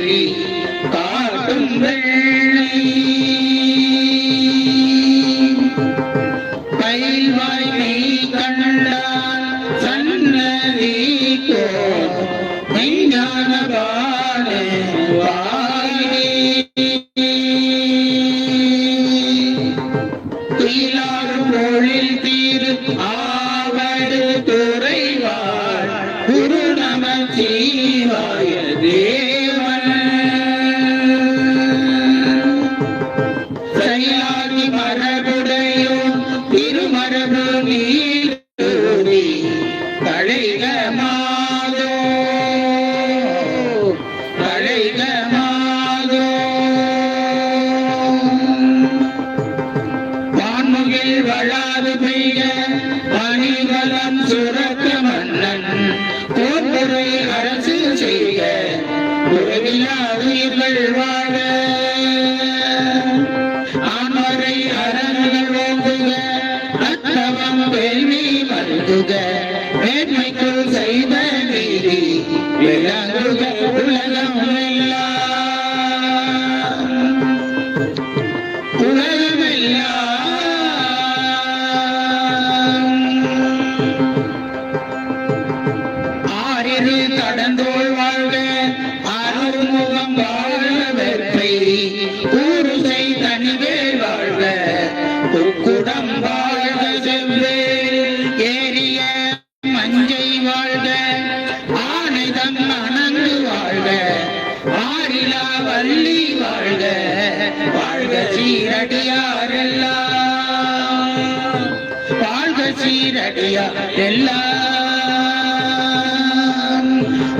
வழி காட்டும் வெள்ளை பயில்வாய் மெய் கண்டான் சன்னதி மெய்ஞான பாடு துயிலாடும் பொழில் தீரு ஆவடு துறைவாள் குரு நம சீவாய தேவன் செயலாகி மரபுடையும் திருமரபு நீரி தழைக மாதோ தழைக மாதோ வான்முகில் வளாது பெய்க பணிவலம் சுரக்க மன்னன் போர்முறை அரசு செய்க உறவில்லா உயிர்கள் வாழ ஆண்வரை அறங்கள் ஓங்குக அத்தவம் வேள்வி மல்குக மேன்மைக்குள் செய்த நீதி விளங்குக உலகம் எல்லாம் உலகமெல்லாம் ஆறிரு கடந்தோள் வாழ்க அருள்முகம் வாழ வெற்பை ஊருசை தனிவேல் வாழ்க குடம் வாழ்க செவ்வேல் ஏறிய மஞ்சை வாழ்க ஆனைதம் அணங்கு வாழ்க ஆறிலா வள்ளி வாழ்க வாழ்க சீரடியாரெல்லாம் வாழ்க சீரடியாரெல்லாம்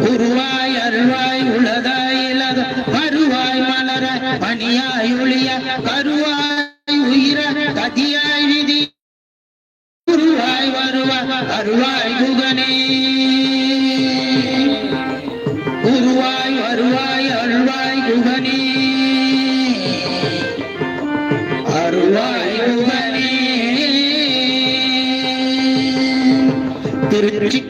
உருவாய் அருள்வாய் உலகாய் இலத மறுவாய் மலர பணியாய் ஒளிய கருவாய் உயிர கதியாய் விதி உருவாய் வருவாய் அருவாய் குகனே உருவாய் வருவாய் அருள்வாய் குகனே அருள்வாய் குகனே திருச்சி